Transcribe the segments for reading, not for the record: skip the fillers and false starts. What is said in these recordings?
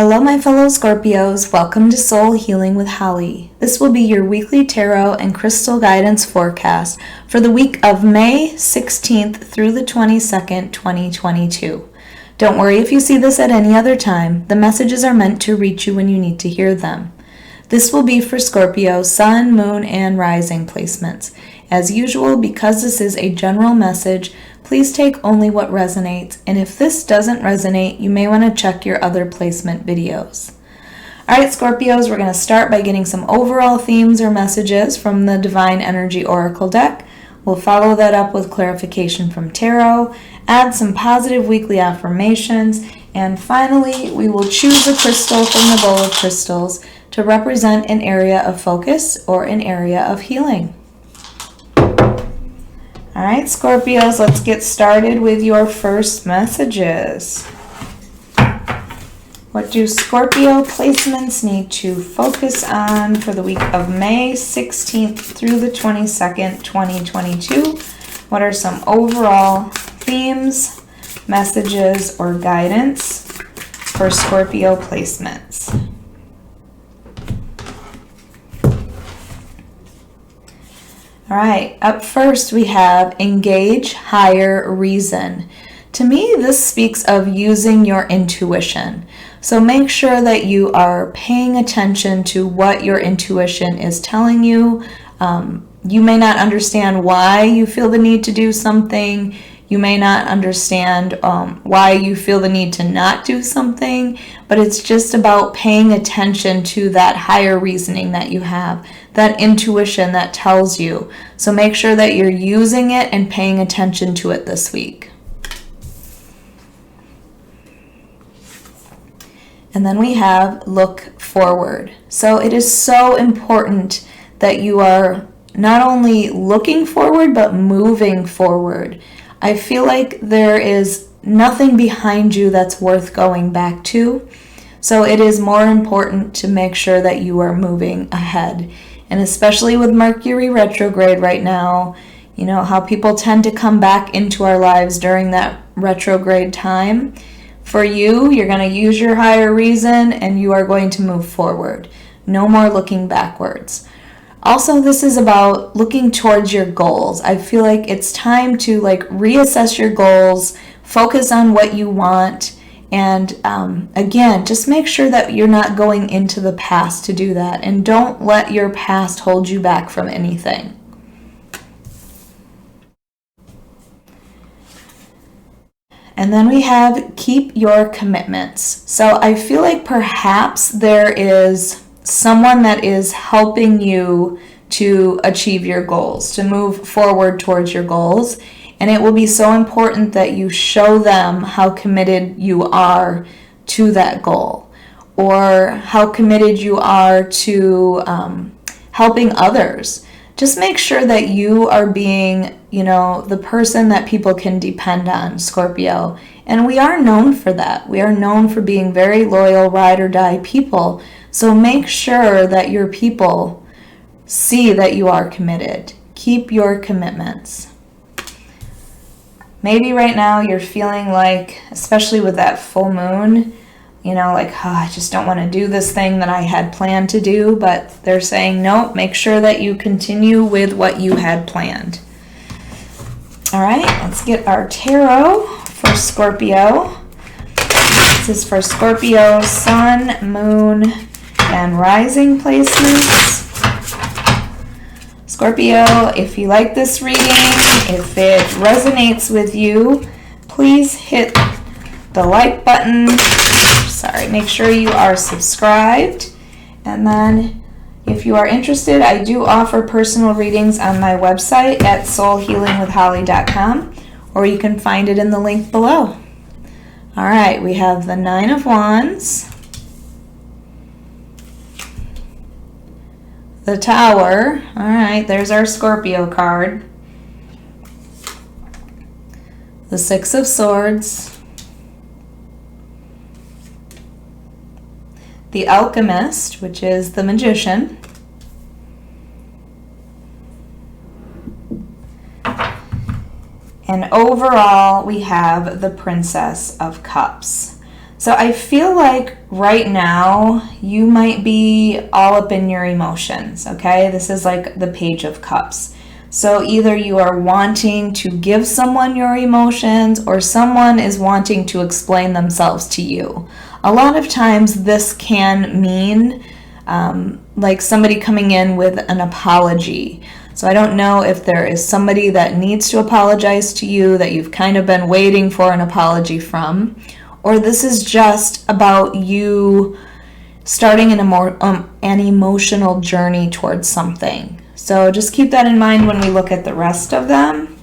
Hello, my fellow Scorpios. Welcome to Soul Healing with Holly. This will be your weekly tarot and crystal guidance forecast for the week of May 16th through the 22nd, 2022. Don't worry if you see this at any other time. The messages are meant to reach you when you need to hear them. This will be for Scorpio, Sun, Moon, and Rising placements. As usual, because this is a general message, please take only what resonates, and if this doesn't resonate, you may want to check your other placement videos. Alright, Scorpios, we're going to start by getting some overall themes or messages from the Divine Energy Oracle deck. We'll follow that up with clarification from tarot, add some positive weekly affirmations, and finally, we will choose a crystal from the bowl of crystals to represent an area of focus or an area of healing. Alright, Scorpios, let's get started with your first messages. What do Scorpio placements need to focus on for the week of May 16th through the 22nd, 2022? What are some overall themes, messages, or guidance for Scorpio placements? All right, up first we have engage higher reason. To me, this speaks of using your intuition. So make sure that you are paying attention to what your intuition is telling you. You may not understand why you feel the need to do something. You may not understand why you feel the need to not do something, but it's just about paying attention to that higher reasoning that you have, that intuition that tells you. So make sure that you're using it and paying attention to it this week. And then we have look forward. So it is so important that you are not only looking forward, but moving forward. I feel like there is nothing behind you that's worth going back to. So it is more important to make sure that you are moving ahead. And especially with Mercury retrograde right now, you know how people tend to come back into our lives during that retrograde time. For you, you're going to use your higher reason and you are going to move forward. No more looking backwards. Also, this is about looking towards your goals. I feel like it's time to reassess your goals, focus on what you want, and again, just make sure that you're not going into the past to do that, and don't let your past hold you back from anything. And then we have keep your commitments. So I feel like perhaps there is someone that is helping you to achieve your goals, to move forward towards your goals. And it will be so important that you show them how committed you are to that goal, or how committed you are to helping others. Just make sure that you are being, the person that people can depend on, Scorpio. And we are known for that. We are known for being very loyal, ride or die people. So make sure that your people see that you are committed. Keep your commitments. Maybe right now you're feeling like, especially with that full moon, I just don't want to do this thing that I had planned to do, but they're saying, no, make sure that you continue with what you had planned. All right, let's get our tarot for Scorpio. This is for Scorpio, Sun, Moon, and Rising placements. Scorpio, if you like this reading, if it resonates with you, please hit the like button. Make sure you are subscribed. And then if you are interested, I do offer personal readings on my website at soulhealingwithholly.com, or you can find it in the link below. All right, we have the Nine of Wands, the Tower. All right, there's our Scorpio card. The Six of Swords, the Alchemist, which is the Magician, and overall we have the Princess of Cups. So I feel like right now you might be all up in your emotions, okay? This is like the Page of Cups. So either you are wanting to give someone your emotions or someone is wanting to explain themselves to you. A lot of times this can mean like somebody coming in with an apology. So I don't know if there is somebody that needs to apologize to you that you've kind of been waiting for an apology from, or this is just about you starting an emotional journey towards something. So just keep that in mind when we look at the rest of them.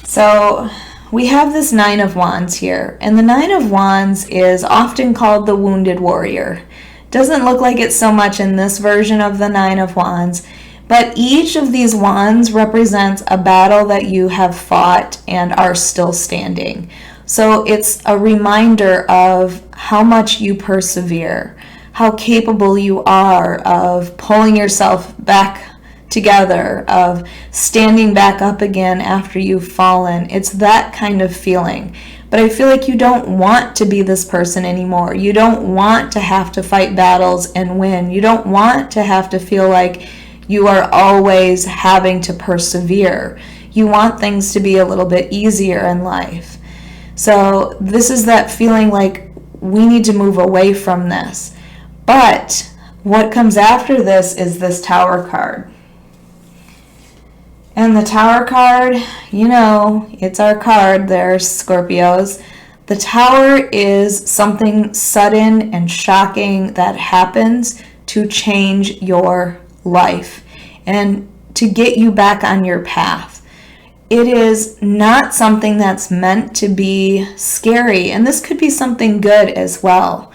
So we have this Nine of Wands here, and the Nine of Wands is often called the Wounded Warrior. Doesn't look like it so much in this version of the Nine of Wands, but each of these wands represents a battle that you have fought and are still standing. So it's a reminder of how much you persevere, how capable you are of pulling yourself back together, of standing back up again after you've fallen. It's that kind of feeling. But I feel like you don't want to be this person anymore. You don't want to have to fight battles and win. You don't want to have to feel like you are always having to persevere. You want things to be a little bit easier in life. So this is that feeling like we need to move away from this. But what comes after this is this Tower card. And the Tower card, you know, it's our card there, Scorpios. The Tower is something sudden and shocking that happens to change your life and to get you back on your path. It is not something that's meant to be scary, and this could be something good as well.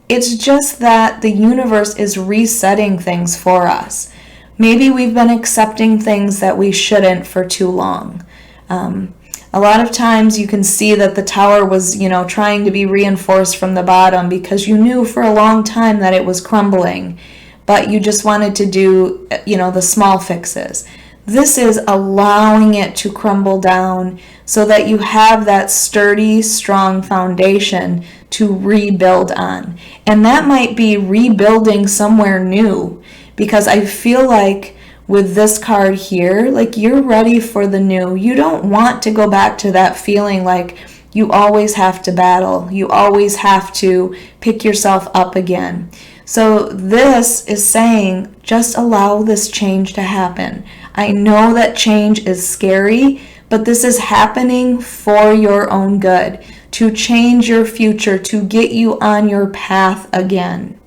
It's just that the universe is resetting things for us. Maybe we've been accepting things that we shouldn't for too long. A lot of times you can see that the Tower was, trying to be reinforced from the bottom because you knew for a long time that it was crumbling, but you just wanted to do, the small fixes. This is allowing it to crumble down so that you have that sturdy, strong foundation to rebuild on. And that might be rebuilding somewhere new, because I feel like with this card here, like you're ready for the new. You don't want to go back to that feeling like you always have to battle. You always have to pick yourself up again. So this is saying, just allow this change to happen. I know that change is scary, but this is happening for your own good, to change your future, to get you on your path again.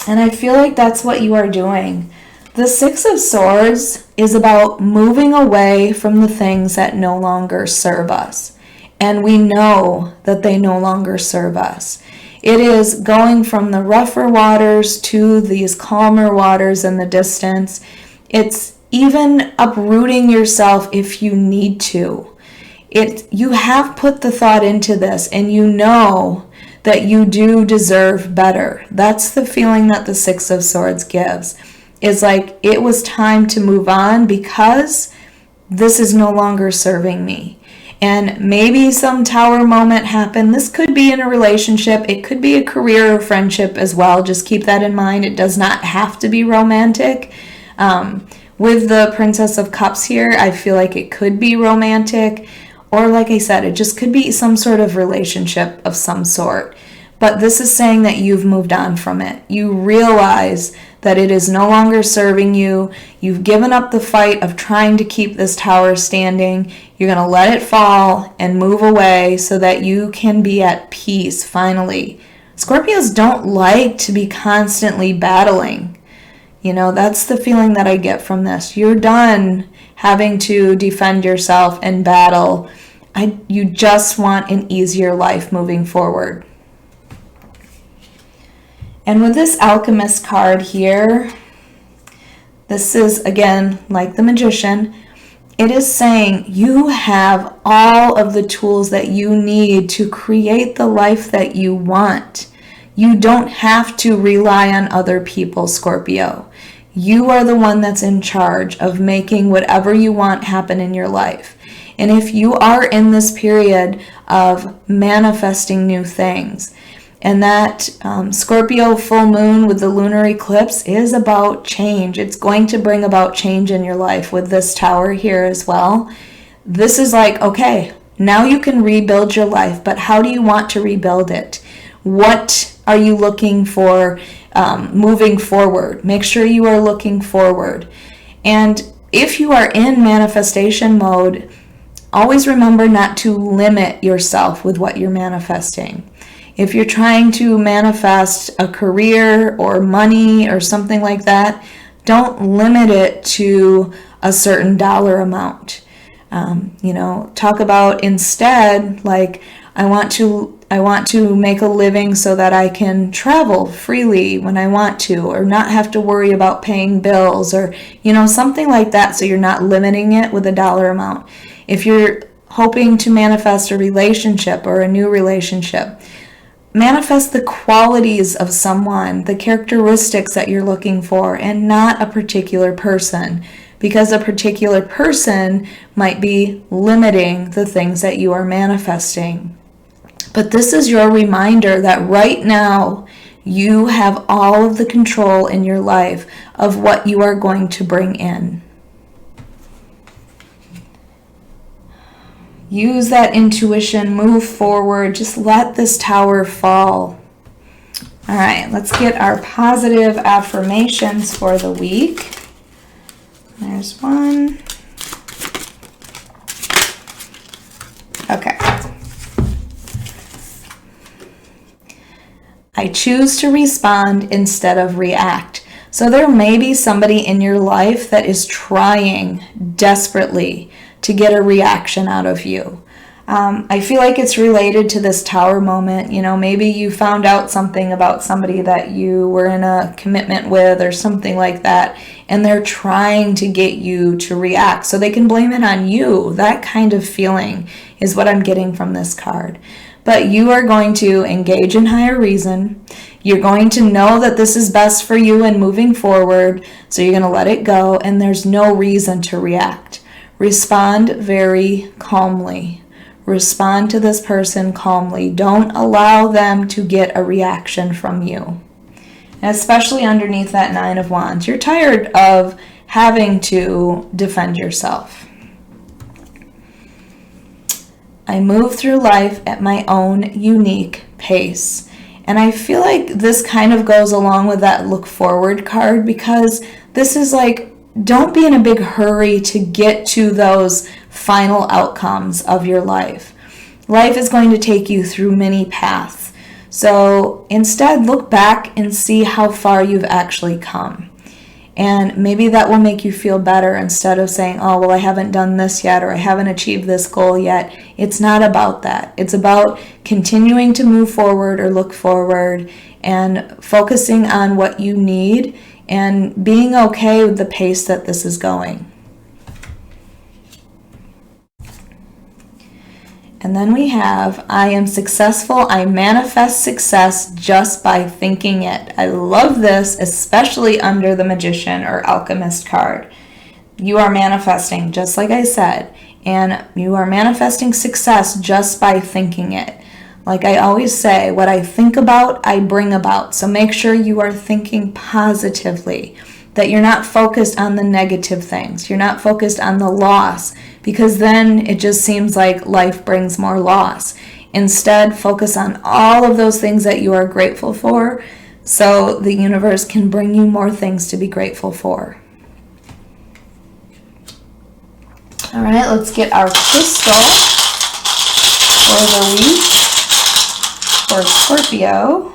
And I feel like that's what you are doing. The Six of Swords is about moving away from the things that no longer serve us. And we know that they no longer serve us. It is going from the rougher waters to these calmer waters in the distance. It's even uprooting yourself if you need to. You have put the thought into this, and you know that you do deserve better. That's the feeling that the Six of Swords gives. Is like, it was time to move on because this is no longer serving me. And maybe some Tower moment happened. This could be in a relationship. It could be a career or friendship as well. Just keep that in mind. It does not have to be romantic. With the Princess of Cups here, I feel like it could be romantic. Or like I said, it just could be some sort of relationship of some sort. But this is saying that you've moved on from it. You realize that it is no longer serving you. You've given up the fight of trying to keep this Tower standing. You're going to let it fall and move away so that you can be at peace finally. Scorpios don't like to be constantly battling. That's the feeling that I get from this. You're done having to defend yourself and battle. You just want an easier life moving forward. And with this Alchemist card here, this is, again, like the Magician, it is saying you have all of the tools that you need to create the life that you want. You don't have to rely on other people, Scorpio. You are the one that's in charge of making whatever you want happen in your life. And if you are in this period of manifesting new things, and that Scorpio full moon with the lunar eclipse is about change. It's going to bring about change in your life with this tower here as well. This is like, okay, now you can rebuild your life, but how do you want to rebuild it? What are you looking for moving forward? Make sure you are looking forward. And if you are in manifestation mode, always remember not to limit yourself with what you're manifesting. If you're trying to manifest a career or money or something like that, don't limit it to a certain dollar amount. Talk about instead, like, I want to make a living so that I can travel freely when I want to, or not have to worry about paying bills, or, something like that, so you're not limiting it with a dollar amount. If you're hoping to manifest a relationship or a new relationship, manifest the qualities of someone, the characteristics that you're looking for, and not a particular person, because a particular person might be limiting the things that you are manifesting. But this is your reminder that right now you have all of the control in your life of what you are going to bring in. Use that intuition, move forward, just let this tower fall. All right, let's get our positive affirmations for the week. There's one. Okay. I choose to respond instead of react. So there may be somebody in your life that is trying desperately to get a reaction out of you. I feel like it's related to this tower moment. Maybe you found out something about somebody that you were in a commitment with or something like that, and they're trying to get you to react so they can blame it on you. That kind of feeling is what I'm getting from this card. But you are going to engage in higher reason. You're going to know that this is best for you and moving forward, so you're going to let it go, and there's no reason to react. Respond very calmly. Respond to this person calmly. Don't allow them to get a reaction from you. And especially underneath that Nine of Wands. You're tired of having to defend yourself. I move through life at my own unique pace. And I feel like this kind of goes along with that look forward card, because this is like, don't be in a big hurry to get to those final outcomes of your life. Life is going to take you through many paths. So instead, look back and see how far you've actually come. And maybe that will make you feel better instead of saying, oh, well, I haven't done this yet, or I haven't achieved this goal yet. It's not about that. It's about continuing to move forward or look forward and focusing on what you need and being okay with the pace that this is going. And then we have, I am successful. I manifest success just by thinking it. I love this, especially under the Magician or Alchemist card. You are manifesting, just like I said, and you are manifesting success just by thinking it. Like I always say, what I think about, I bring about. So make sure you are thinking positively, that you're not focused on the negative things. You're not focused on the loss, because then it just seems like life brings more loss. Instead, focus on all of those things that you are grateful for, so the universe can bring you more things to be grateful for. All right, let's get our crystal for the week for Scorpio.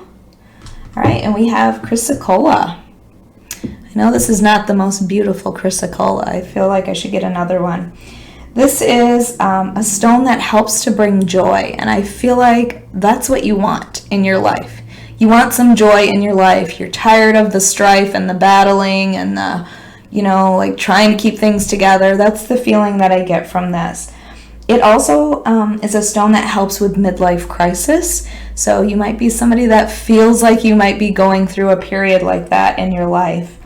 All right, and we have chrysocolla. I know this is not the most beautiful chrysocolla. I feel like I should get another one. This is a stone that helps to bring joy, and I feel like that's what you want in your life. You want some joy in your life. You're tired of the strife and the battling and the, like trying to keep things together. That's the feeling that I get from this. It also is a stone that helps with midlife crisis. So you might be somebody that feels like you might be going through a period like that in your life.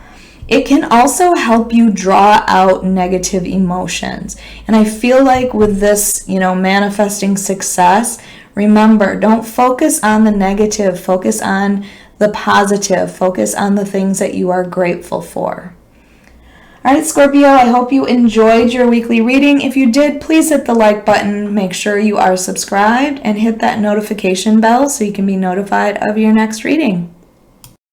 It can also help you draw out negative emotions. And I feel like with this, manifesting success, remember, don't focus on the negative, focus on the positive, focus on the things that you are grateful for. All right, Scorpio, I hope you enjoyed your weekly reading. If you did, please hit the like button, make sure you are subscribed, and hit that notification bell so you can be notified of your next reading.